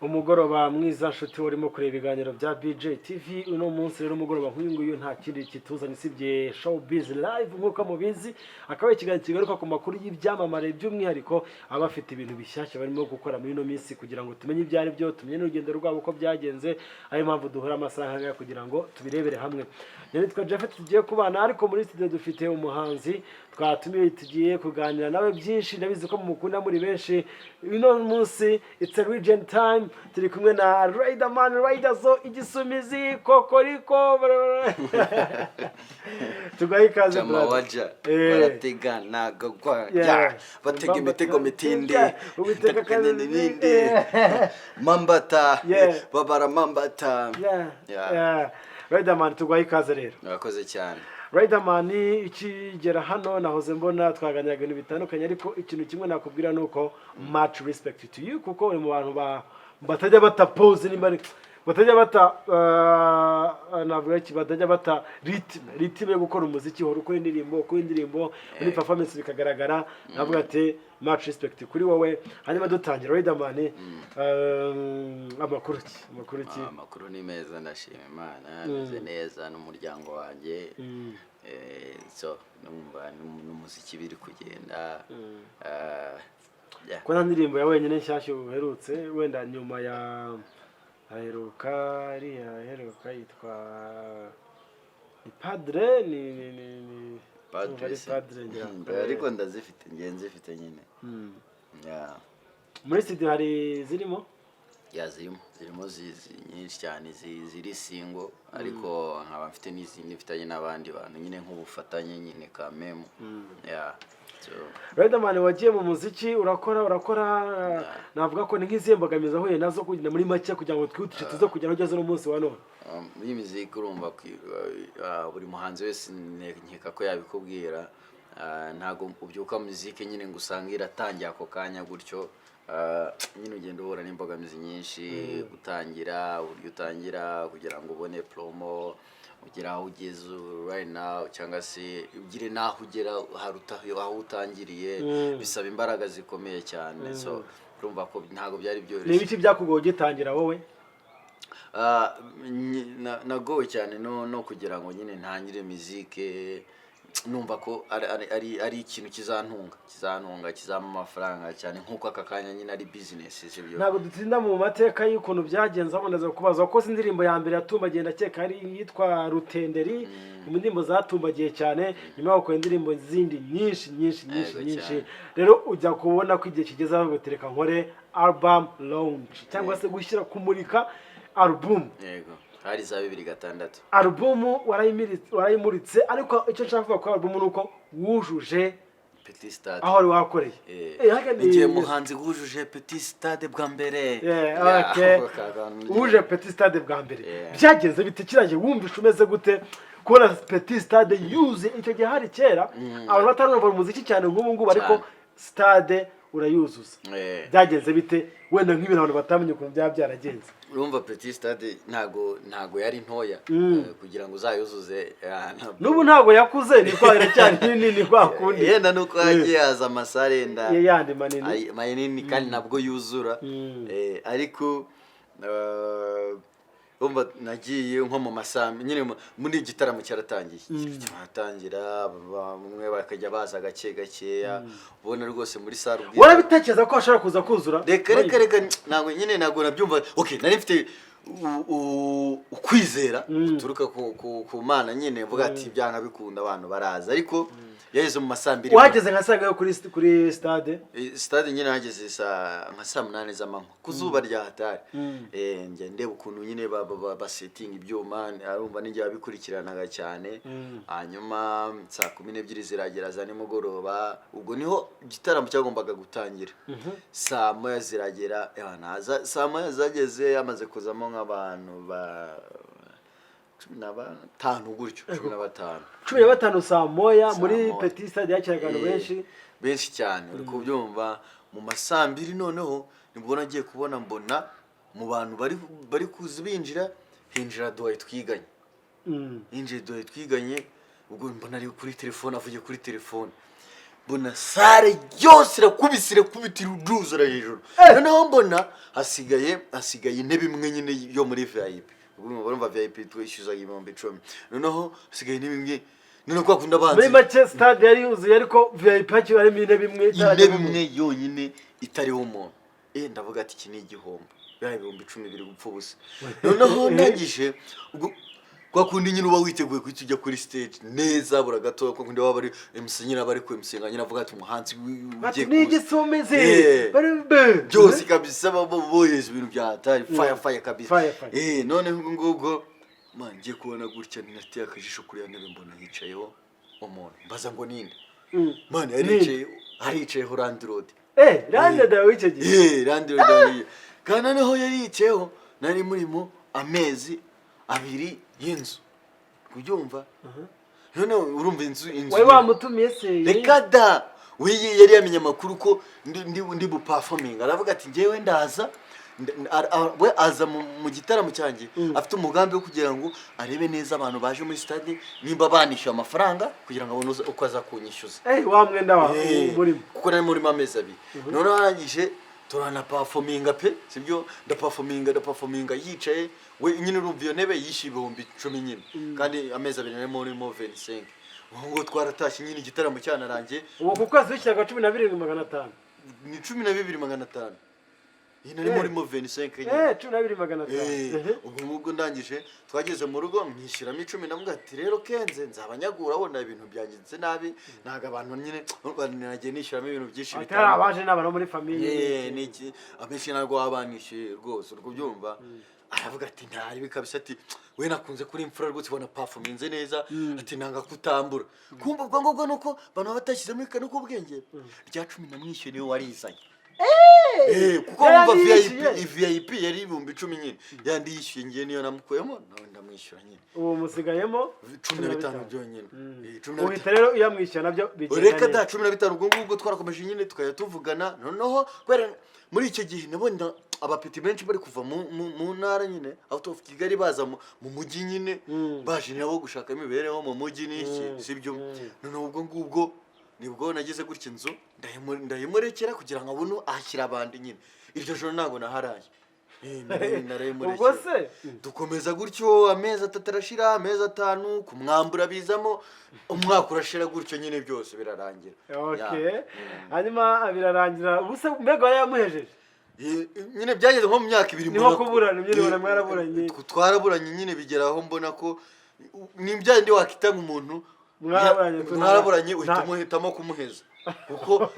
umugoroba mwiza nshuti urimo kureba ibiganiro bya BJ TV. uno munsi rero umugoroba nk'uyu nguyu nta kindi kituzanye usibye Showbiz Live nk'uko mubizi, akaba ikiganiro kigaruka ku makuru y'ibyamamare by'umwihariko aba bafite ibintu bishyashya barimo gukora muri ino minsi kugira ngo tumenye ibyo ari byo, tumenye n'urugendo rwabo uko byagenze, ariyo mpamvu duhura amasaha nk'aya kugira ngo tubirebere hamwe. Nitwa Jeff, tugiye kubana ariko muri studio dufite umuhanzi twatumiye, tugiye kuganira nawe byinshi, ndabizi ko mumukunda muri benshi. uno munsi it's a region time, turi kumwe na Riderman Riderzo igisumizi kokoriko tugaye ikaze waja baratega nagagwa batega imitego mitinde ubitega kanini bindi mambata babara mambata. Riderman tugaye ikaze rero. Murakoze cyane. Riderman ikigera hano nahoze mbona twaganiraga ibintu bitandukanye, ariko ikintu kimwe nakubwira nuko much respect to you, kuko uri mu bantu batajya bata pose nimba batajya bata navuga iki, batajya bata ritime yo gukora umuziki, horo uko indirimbo muri performance bikagaragara. navuga ati much respect kuri wowe. hanyuma dutangira Riderman, amakuru ni meza, ndashima Imana, meze neza n'umuryango wanjye. So numva n'umuziki biri kugenda. ko nta ndirimbo ya wenyine nshyashya uherutse, wenda nyuma ya aheruka yitwa ni Padre, ni Padre, ariko ndazifite nzifite nyine. muri studio hari zirimo zirimo nyinshi cyane ziri single, ariko nkaba mfite n'izindi mfitanye n'abandi bantu nyine nk'ubufatanye nyine ka memo. Riderman wagiye mu muziki urakora navuga ko ni nk'izihe mbogamizi ahuye nazo kugenda muri make kugira ngo twihutishe tuze kugera aho ugeze n'umunsi wa none? Muri muziki urumva buri muhanzi wese nkeka ko yabikubwira, ntago ubyuka muziki nyine ngo usange iratangiye ako kanya gutyo. nyine ugenda uhura n'imbogamizi nyinshi, gutangira uburyo utangira kugira ngo ubone promo, ugira aho ugeze right now cyangwa se ugire naho ugera haruta aho utangiriye, bisaba imbaraga zikomeye cyane. So urumva ko ntago byari byoroshye. Ni ibiki byakugoye gitangira wowe? Nagoye cyane no kugira ngo nyine ntangire muzike, numva ko ari ikintu kizantunga kizama amafaranga cyane, nkuko aka kanya nyine ari business. Sibyo, ntabwo dutinda mu mateka y'ukuntu byagenze. aboneza kubaza ko indirimbo ya mbere yatumbagiye ndakeka ari yitwa Rutenderi, mu ndirimbo zatumbagiye cyane, nyuma yo gukora indirimbo zindi nyinshi. Rero ujya kubona ko igihe kigeze aho gutereka nkore album launch cyangwa se gushyira kumurika album. Yego, hari za 2006 album warayimuritse, ariko icyo nshaka kuvuga ko album nuko wujuje Petit Stade aho wari wakoreye. Nigiye muhanzi wujuje Petit Stade bwa mbere. Wujuje Petit Stade bwa mbere. Byageze bite kiraje, wumvisha umeze gute kubona Petit Stade yuze? Icyo gihe hari kera abantu batarumva umuziki cyane nk'ubu ngubu, ariko stade urayuzuza. Byagenze bite wenda nk'ibintu abantu batamenye ukuntu byaragenze? Urumva Petit Stade ntago yari ntoya kugira ngo uzayuzuze. Nubu ntago yakuze, ni kwa cyane nini kwa kundi. Yenda nuko hagiye haza amasarenda yandi manini kandi nabwo yuzura. Ariko umva nagiye nko mu masambi nyine muri igitaramo cyaratangiye. Cyatangira bamwe bakajya baza gakeya, ubona rwose muri salle ubwiza. Warabitekereza ko ashaka kuza kuzura? Reka ntago nabyumva. Okay, nari mfite ukwizera uturuka ku Mana nyine, mvuga ati byanga bikunda abantu baraza. Ariko yaheze mu masambiri. Wageze nkasanga yo kuri stade nyine hageze nka saa 8 z'amanywa kuzuba rya hatari. Nje ndeba ukuntu nyine ba setting ibyuma, arumva ninjye abikurikiranaga cyane. Hanyuma saa 12 ziragera za nimugoroba, ubwo niho igitaramo cyagombaga gutangira. Saa 1 ziragera, saa 1 zageze amaze kuzamo nk'abantu ba 15 gutyo, 15 saa moya muri Petit Stade yakiraga abantu benshi cyane. Uri kubyumva mu masambiri. Noneho nibwo nagiye kubona mbona mu bantu bari kuzi binjira hinjira Duwaye twiganye. yinjiye dore twiganye ubwo mbona ari kuri telefone avuye kuri telefone mbona sare yose irakubitira uduzura hejuru noneho mbona hasigaye intebe imwe nyine yo muri VIP ubwo urumva VIP twishyuza 10,000 noneho hasigaye intebe imwe none kwa kunda banze muri make stade yari yuzuye ariko VIP hakiri harimo intebe imwe yonyine itariho umuntu ndavuga ati iki ni igihombo bya 10,000 biri gupfa ubusa noneho ndangije ubwo kwa kundi nyine uba witeguye kujya kuri stage neza bura gato kwa kundi waba ari MC nyine abari ku MC nyine avuga ati umuhanzi ugiye ni igisomeze byose kabisa boyeze ibintu bya atari fire kabisa none ngubwo man ngiye kubona gutya ninateye akajisho kuri ya ntebe mbona yicayeho umuntu mbaza ngo ninde man aricayeho Landlord Landlord w'icyo gihe Landlord kana naho yaricayeho nari murimo amezi 2 y'inzu kubyumva none urumva inzu wawe wamutumiye se reka da yari yamenye amakuru ko ndi bu performing aravuga ati ngewe ndaza we aza mu gitaramo cyanjye afite umugambi wo kugira ngo arebe neza abantu baje muri stade nimba banishyuye amafaranga kugira ngo abone uko aza kunyishyuza wa mwenda wa muri kuko nari muri amezi 2 none arangije turana performinga pe sibyo ndaperforminga yicaye we nyine urumva iyo ntebe yishyuye 10,000 nyine kandi amezi 2 nari muri 25 ngo twaratashye nyine igitaramo cyanarangiye uwo ku kwezi wishyuraga 12,500 ni 12,500 nari muri 25 nyine 12,500 ubwo ndangije twageze mu rugo mwishyiramo 10 ndavuga ati rero Kenze nzabanyagura wona ibintu byangize nabi naga abantu nyine nagiye nishyiramo ibintu byinshi bitari abaje n'abantu muri famille niki abenshi narwo abanishe rwose urwo byumva aravuga ati ntari bikabisa ati we nakunze kuri imfura rwose bona performance neza ati nanga kutambura kumva ubwo ngubwo nuko bantu batashyize muri kano kubwenge rya 10 namwishyuye niwe warizanye kuko umva VIP yari 10,000 nyine yandi yishyuye ngiye niyo namukuyemo nawe ndamwishyura nyine uwo musigayemo 15 byonyine uhita rero uyamwishyura nabyo bigenda reka da 15 ubwo ngubwo twarakomeje nyine tukaya tuvugana noneho kwera muri icyo gihe nabonye abapeti benshi bari kuva mu ntara nyine out of Kigali baza mu mujyi nyine baje nabo gushaka imibereho mu mujyi n'iki sibyo none ubwo ngubwo nibwo nagize gutya inzu ndayimurekera kugira ngo abone ahashyira abandi nyine iryo joro ntago naharaye ubwo se dukomeza gutyo amezi 3 arashira amezi 5 kumwambura bizamo umwaka urashira gutyo nyine byose birarangira hanyuma birarangira ubuse mbega yamuhejeje nyine byageze nko mu myaka 2 niho kuburana nyine mwaraburanye twaraburanye nyine bigeraho mbona ko nibyandi wakitanga umuntu mwaraburanye uhitamo kumuheza kuko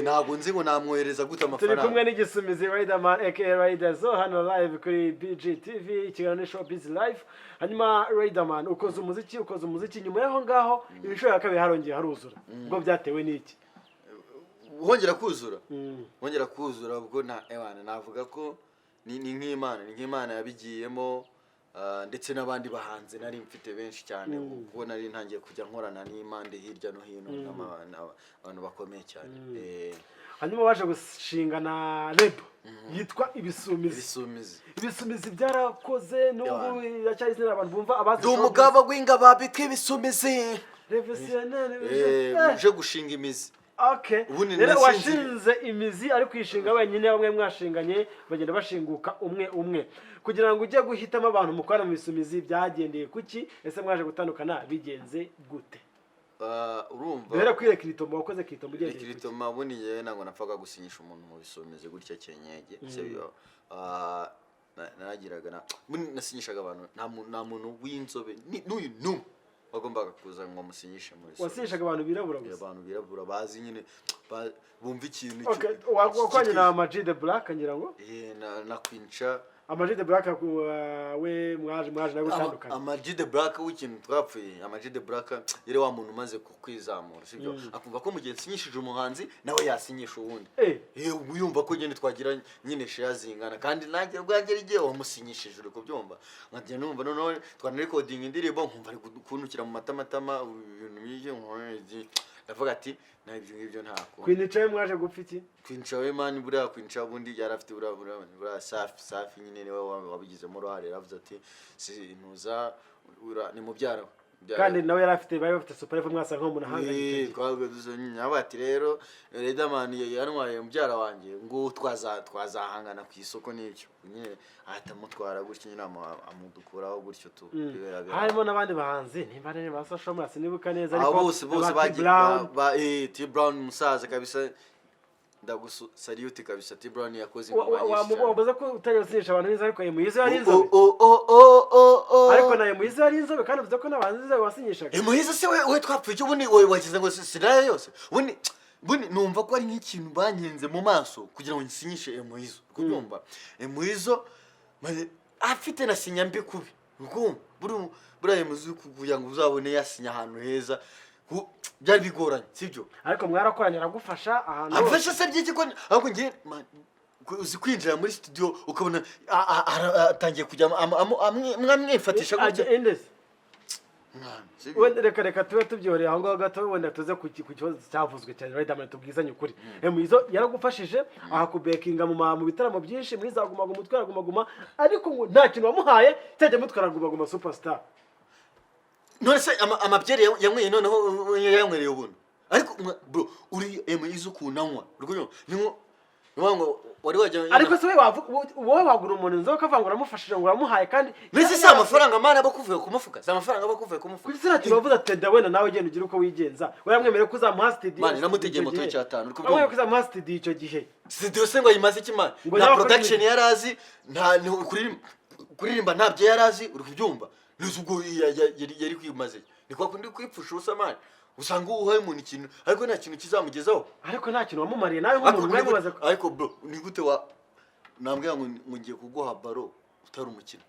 ntago nzi ngo namwohereza gute amafaranga turi kumwe n'igisumizi Riderman aka Riderzo hano live kuri BGTV ikiganiro Showbiz Live hanyuma Riderman ukoze umuziki nyuma yaho ngaho ibishoro yakabiri harongeye haruzura ubwo byatewe n'iki wongera kuzura ubwo navuga ko ni nk'Imana yabigiyemo ndetse n'abandi bahanze nari mfite benshi cyane kuko nari ntangiye kujya nkorana n'imande hirya no hino abantu bakomeye cyane hanyuma waje gushingana rap yitwa ibisumizi byarakoze n'ubu iracyari zina abantu bumva abazi umugabo gw'ingaba bikibisumizi revolutionnaire uje gushinga imizi rero washinze imizi ari kwishinga wenyine bamwe mwashinganye bagenda bashinguka umwe kugira ngo ujye guhitamo abantu mukora mu bisumizi byagendeye kuki ese mwaje gutandukana bigenze gute urumva rero kwire Kiritomo wakoze Kiritomo ugendeye Kiritomo bundi yewe nango napfaga gusinyisha umuntu mu bisumizi gutya cyenyege sebyo naragiraga nasinyishaga abantu nta muntu w'inzobe n'uyu bagombaga kuza ngo musinyishe muri wasinyishaga abantu birabura gusa abantu birabura bazi nyine bumva ikintu wakwanye na Amag the Black ngira ngo na Quincha Amag the Black we mwaje na gutandukana Amag the Black w'ikintu twapfuye Amag the Black yere wa muntu umaze kukwizamura sibyo akumva ko mugihe sinyishije umuhanzi nawe yasinyisha uwundi uyumva ko nyine twagira nyine share zingana kandi nanjye bwagera igihe wamusinyishije uri kubyumva nkajya numva none twana recording indirimbo nkumva ari kunukira mu matamatama ibintu bije ndavuga ati nta ibyo ngibyo ntako Queen Cha mwaje gupfa iki Queen Cha we man buriya Queen Cha bundi yarafite buriya safi nyine niwe wabigizemo uruhare yaravuze ati sintuza ni mubyara kandi nawe yarafite bari bafite super level mwasa nko umuntu ahanganye twabwe duzanya ati rero Riderman yanwaye mubyara wanjye ngo twazahangana ku isoko n'ibyo nyine atamutwara gutyo nyine amudukuraho gutyo tu harimo n'abandi bahanzi nimba nene basasho murasi nibuka neza ariko bose ba T Brown musaza kabisa ndagusalute kabisa T Brown yakoze wamubaza ko utayosinisha abantu biza ariko Muhizi yari inzobe ariko naye Muhizi yari inzobe kandi uvuze ko n'abanzi wasinyishaga Muhizi se we twapfuye cyo bundi wowe wagize ngo siraye yose bundi numva ko ari nk'ikintu banyenze mu maso kugira ngo nsinyishe Muhizi kubyumva Muhizi afite na sinya mbi kubi ukumva buriya Muhizi kuvuga ngo uzabone yasinya ahantu heza byari bigoranye sibyo ariko mwarakoranye aragufasha ahantu afasha se byiki ko ahubwo ngiye uzi kwinjira muri studio ukabona atangiye kujya mwamwifatisha gutya endese wenda reka tube tubyihoreye aho ngaho gato wenda tuze ku kibazo cyavuzwe cyane Riderman tubwizanye ukuri Muhizi yaragufashije aha kubekinga mu bitaramo byinshi muri zaguma umutwe yaraguma ariko ngo nta kintu wamuhaye cyajya mutwara guma superstar none se amabyere yamweye noneho yamwereye ubuntu ariko bro uri Muhizi ukunanywa urwo ngo wari wajya ariko se wowe wagura umuntu nzoka avanga uramufashije ngo uramuhaye kandi mbese si amafaranga mana bakuvuye kumufuka si amafaranga bakuvuye kumufuka kuko sina kibavuza teda wenda nawe genda ugira uko wigenza wamwemereye ko uzamuha studio man namutegeye moto y'cyatanu uriko byo uzamuha studio icyo gihe studio se ngo yimaze iki man na production yarazi nta kuririmba ntabyo yarazi uri kubyumva n'ubwo yari kwimaze ni kwa kundi kwipfusha usamani usanga uhaye umuntu ikintu ariko nta kintu kizamugezaho ariko nta kintu wamumariye nawe nk'umuntu mwamubaza ariko bro ni gute nambwira ngo ngiye kuguha baro utari umukino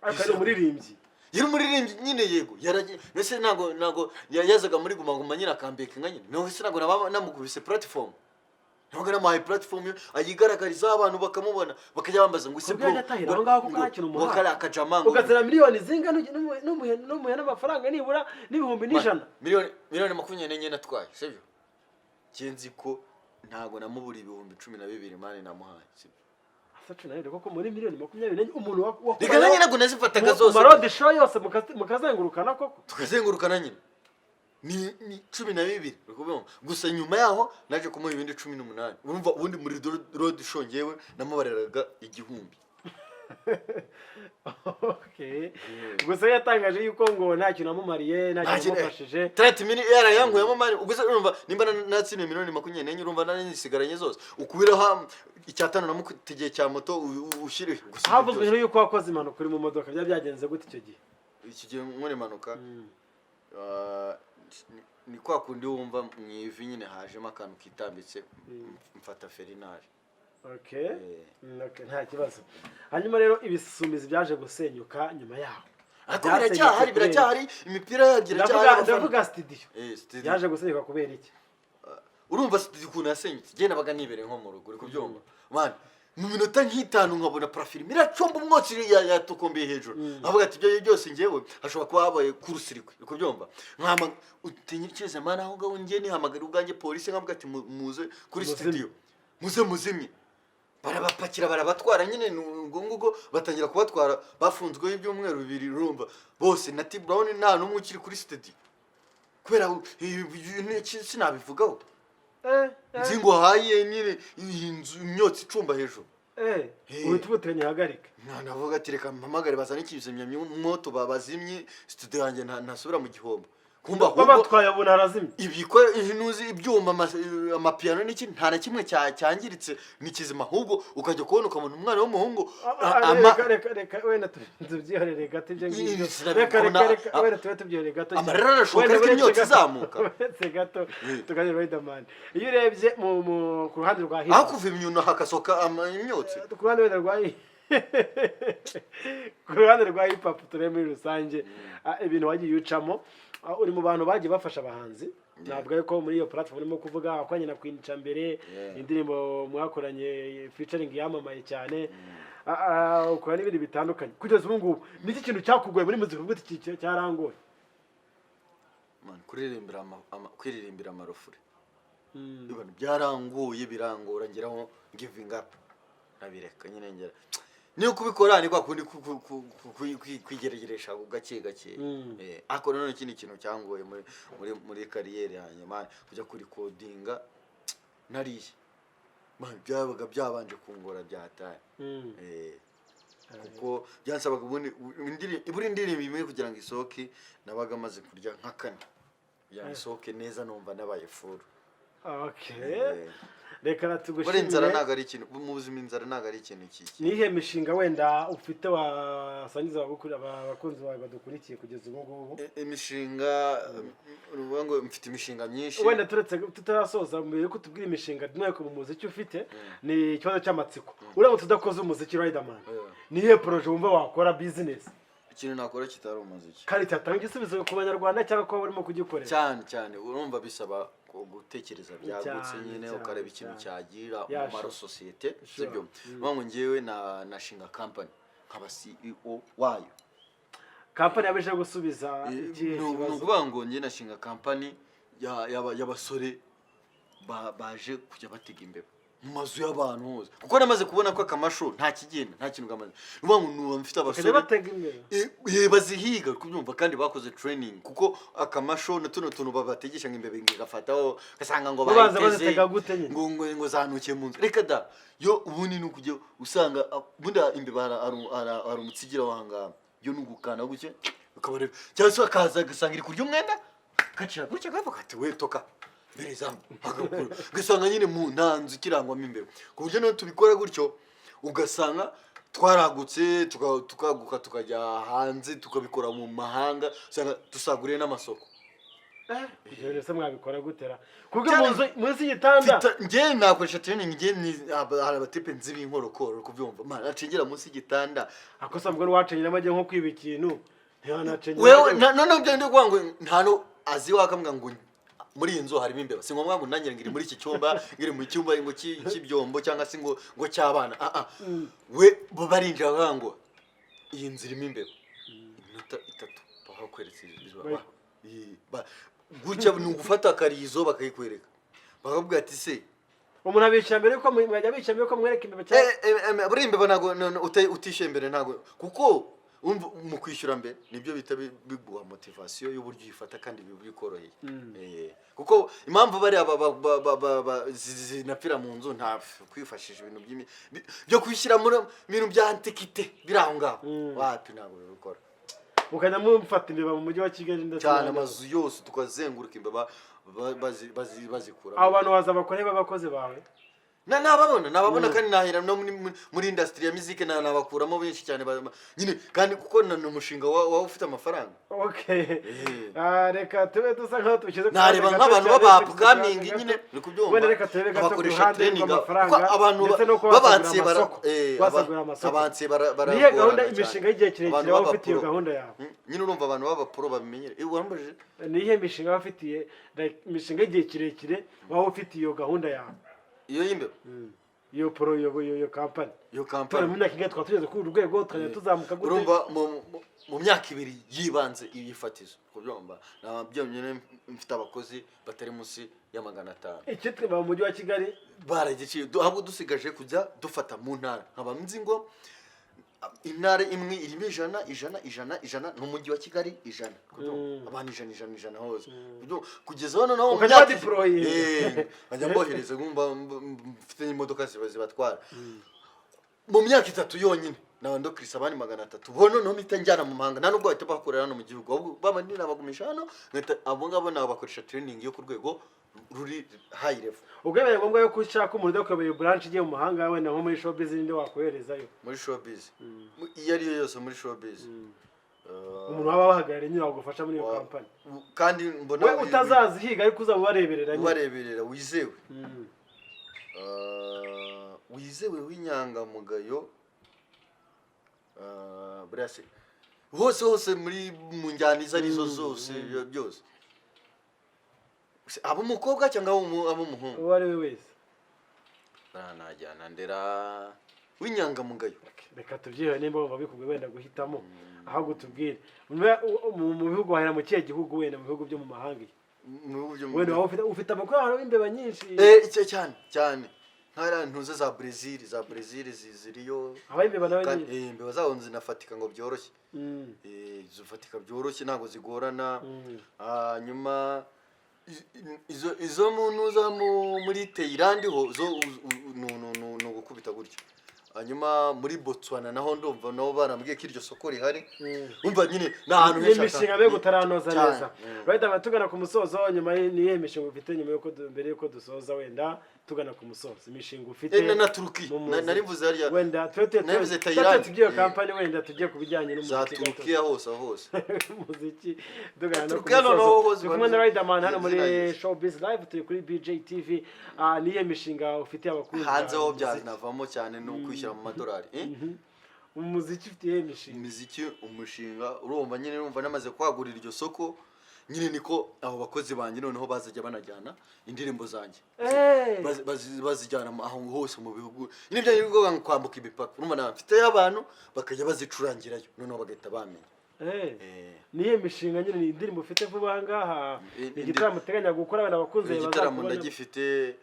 ariko ari umuririmbyi yari umuririmbyi nyine yego nese ntago yazaga muri guma nyine akambeka nka nyine no se ntago namukubise platform ntabwo namaye platform ayigaragariza abantu bakamubona bakajya bambaza ngo ise bro aho ngaho kuko nta kintu umuha wakala akajamango ugazira miliyoni zinga n'umuhe n'amafaranga nibura n'ibihumbi n'ijana miliyoni 24 natwaye sibyo kenzi ko ntago namubura ibihumbi 12 mane namuhaye sibyo asacu nayo koko muri miliyoni 24 umuntu wa reka nyine nago nazifataga zose marode show yose mukazengurukana koko tukazengurukana nyine ni 12 urikubona gusa nyuma yaho naje kumuha ibindi 18 urumva ubundi muri road show ngewe namubareraga igihumbi okay gusa yatangaje yuko ngo nta kintu amumariye nta kintu amufashije 30 minutes yara yangu yamumari ugusa urumva nimba natsine miliyoni 24 urumva nanisigaranye zose ukubiraho icyatano namutegeye cya moto ushire gusa havuzwe rero yuko wakoze impanuka uri mu modoka byagenze gute icyo gihe iki gihe nkore impanuka ni kwa kundi wumva mwivi nyine hajemo akantu kitambitse mfata ferinage okay nta kibazo hanyuma rero ibisumizi byaje gusenyuka nyuma yaho ariko biracyahari imipira yagira cyane ndavuga studio yaje gusenyuka kubera iki urumva studio kuna yasenyutse genda baga nibereye nko mu rugo uri kubyumva man mu minota nk'itanu nkabona parafilm iracomba umwotsi yatukombeye hejuru avuga ati ibyo byose ngewe hashobora kuba habaye kurusirikwe uri kubyumva nkama utinyikirize mana aho ngaho ngiye nihamagara ubwanjye polisi nkavuga ati muze kuri studio muze muzimye barabapakira barabatwara nyine ngo batangira kubatwara bafunzwe ibyumweru 2 urumva bose na T Brown nta numwe ukiri kuri studio kubera sinabivugaho nzingo haye nyine imyotsi icumba hejuru ubutubutanye hagarika navuga ati reka mpamagare bazana ikizimya moto babazimye studio yanjye ntasubira mu gihombo kumba ahubwo twayabona harazimye ibiko intuzi ibyuma amapiano n'iki nta na kimwe cyangiritse nikizima ahubwo ukajya kubona ukamona umwana w'umuhungu reka wenda tubyihorere gato ibyo ngibyo reka wenda tube tubyihorere gato amarira arashoka ariko imyotsi izamuka wese gato tuganira Riderman iyo urebye ku ruhande rwa hip aho kuva imyuno hakasoka imyotsi ku ruhande wenda rwa ku ruhande rwa hip hop turebe muri rusange ibintu wagiye ucamo uri mu bantu bagiye bafasha abahanzi navuga ko muri iyo platform urimo kuvuga akwanye na Queen Cha mbere indirimbo mwakoranye featuring yamamaye cyane ukora n'ibindi bitandukanye kugeza ubu ngubu niki kintu cyakugoye muri muzika ubwo cyarangoye man kwiririmbira amarofure ibintu byaranguye birangora ngeraho giving up nabireka nyine ngera niyo kubikora ni kwa kundi kwigeregeresha gake gake ako none ikindi kintu cyangoye muri kariyeri hanyuma kujya kuri codinga nariye byabaga byabanje kungora byataye kuko byansabaga iburi indirimbo imwe kugira ngo isoke nabaga maze kurya nka kane ya isoke neza numva nabaye furu. Okay. Reka natugushimire. Bari inzara naga ari ikintu mu buzima inzara naga ari ikintu kiki. Nihe mishinga wenda ufite wasangiza abakunzi bawe badukurikiye kugeza ubu ngubu? Imishinga urubango mfite imishinga myinshi. Wenda turetse tutarasoza mbere yuko tubwira imishinga dinaye ko mu muziki ufite ni ikibazo cy'amatsiko. Uramutse udakoze umuziki Riderman. Nihe projet wumva wakora business? Ikintu nakora kitari umuziki. Kandi cyatanga igisubizo ku banyarwanda cyangwa ko barimo kugikorera. Cyane urumva bisaba gutekereza byagutse nyine ukareba ikintu cyagira umumaro societe sibyo. Mwangu ngewe nashinga company nkaba CEO wayo. Company yabeshe gusubiza ikihe kibazo? Nukuvuga ngo nge nashinga company y'abasore baje kujya batega imbeba mu mazu y'abantu hose kuko namaze kubona ko akamasho nta kigenda nta kintu gamaze nubango nuba mfite abasore batega imbeba bazihiga kubyumva kandi bakoze training kuko akamasho na tuno babategesha nk'imbebe ngigafataho gasanga ngo bayiteze ngo zanukiye mu nzu reka da yo ubundi nukujye usanga bunda imbeba ari umutsigira wanga yo nugukana guke ukabareba cyangwa akaza gasanga iri kurya umwenda kacira guke gavuga ati we toka Berezamu agakuru gasanga nyine mu ntanzu kirangwamo imbere ku buryo no tubikora gutyo ugasanga twaragutse tukaguka tukajya hanze tukabikora mu mahanga usanga dusaguriye n'amasoko ibyo se mwabikora gutera kubwo munsi y'igitanda nge nakoresha training nge hari abatipe nzibi inkorokoro kubyumva mana acengera munsi y'igitanda akosambwa n'uwacenyira amajye nko kwiba ikintu ntiyanacengera wewe none byo ndi kwangwe ntano azi wakambwa ngo muri inzo harimo imbeba si ngombwa ngo nangire ngiri muri iki cyumba ngiri mu cyumba ngo cy'ibyombo cyangwa se ngo cyabana we bo barinjira ngo iyi nzira irimo imbeba iminota 3 bakakweretse izwa gutya ni ugufata karizo bakayikwereka bakabwira ati se umuntu abisha mbere ko mwajya bisha mbere ko mwereka imbeba cyane buri imbeba nago utishe mbere nago kuko mu kwishyura mbere nibyo bita biguha motivation y'uburyo uyifata kandi bikoroheye kuko impamvu bari zinapfira mu nzu nta kwifashisha ibintu byo kwishyira muri ibintu bya antikite biranga wapi ntabwo bikora ukajya mufata imbeba mu mujyi wa Kigali ndetse cyane amazu yose tukazenguruka imbeba bazikura abo bantu baza bakore babakoze bawe nababona kandi nahira no muri industry ya music nabakuramo benshi cyane nyine kandi kuko umushinga wawe ufite amafaranga okay reka tube dusa nkaho tukize nareba nk'abantu b'abapgaming nyine wenda reka tebe gato ku ruhande rw'amafaranga abantu babansiye niye gahunda imishinga y'igihe kirekire waba ufite iyo gahunda yawe nyine urumva abantu b'abapro babimenyere wambajije niye mishinga bafitiye imishinga y'igihe kirekire waba ufite iyo gahunda yawe iyo yimbe iyo pro yo company mu myaka ingahe twatugeze ku rwego twajya tuzamuka gute urumva mu myaka 2 yibanze ibifatizo kubyomba nabyonyene mfite abakozi batari munsi ya 500 ikitwe mu mujyi wa Kigali baragiciye ahubwo dusigaje kujya dufata mu ntara nkaba nzi ngo intara imwe irimo ijana n'umujyi wa Kigali ijana abantu ijana hose kugeza hano naho bajya bohereza ngumva mfite imodoka zibatwara mu myaka 3 yonyine nabando Chris abani 300 bono no mitanjana mu mahanga nta nubwo bahita bakorera hano mu gihugu baba ndi nabagumisha hano abo ngabo nabakoresha training yo ku rwego ruri high level ubwebeye ngombwa yo kushaka umuntu udakwebeye branch igiye mu mahanga wenda nko muri showbiz ninde wakoherezayo muri showbiz iyo ari yo yose muri showbiz umuntu waba bahagarariye nyine wagufasha muri iyo company kandi mbona we utazazihiga ariko uzabareberera wizewe wizewe w'inyangamugayo brase hose muri mu njyana izarizo zose byose abo mukobwa cyangwa abo muhungu uwo ari we wese najyana ndera w'inyangamugayo reka tubyihe nimba bumva bikubwe wenda guhitamo aho gutubwire mu bihugu wahera mu kihe gihugu wenda mu bihugu byo mu mahanga mu buryo wenda ufite amakuru y'imbeba nyinshi cyane nkara ntuze za Brazil ziriyo abayimbeba nawe nyinshi imbeba zaho zinafatika ngo byoroshye zifatika byoroshye ntago zigorana nyuma izo muntu za muri Thailand ho zo no gukubita gutyo hanyuma muri Botswana naho ndumva nabo barambwiye ko iryo soko rihari umva nyine nahantu heshaka imishinga be gutaranoza neza right abatugana ku musozo nyuma niye imishinga ufite nyuma yuko mbere yuko dusoza wenda tugana ku musozo imishinga ufite na Turki nari mvuze hariya wenda nabize Thailand tugiye kampani wenda tugiye kubijyanye n'umuziki za Turkiya hose umuziki tugana no ku musozo kumwe na Riderman hano muri Showbiz Live turi kuri BJ TV niye imishinga ufite abakunzi hanze ho byazinavamo cyane no kwishyira mu madolari umuziki ufite imishinga umuziki umushinga urumva nyine numva namaze kwagurira iryo soko nyine niko abo bakozi banjye noneho bazajya banajyana indirimbo zanjye bazijyana aho hose mu bihugu nyine bya bigo kwambuka imipaka urumva nafite abantu bakajya bazicurangirayo noneho bagahita bamenya niye mishinga nyine ni indirimbo ufite vuba ngaha igitaramo uteganya gukora abana bakunze igitaramo ndagifite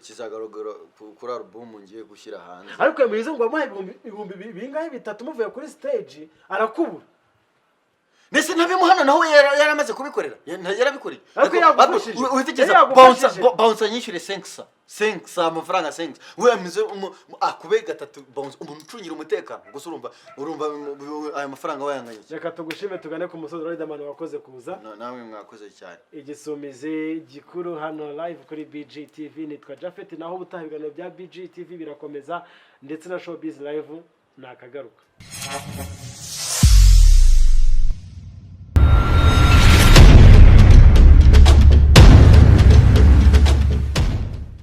kizagaragara kuri album ngiye gushyira hanze ariko yemeza ngo amuha ibihumbi bingahe bitatu muvuye kuri stage arakubura mbese nabimuhano naho yaramaze kubikorera yarabikoreye ariko yagufushije uhitegeza bounce nyishyure 5 amafaranga 5 we amize akube gatatu bounce umuntu ucungira umutekano gusa urumva aya mafaranga wayanganye reka tugushime tugane ku musozo Riderman wakoze kuza namwe mwakoze cyane igisumizi gikuru hano live kuri BG TV nitwa Japhet naho ubutaha ibiganiro bya BG TV birakomeza ndetse na Showbiz Live nakagaruka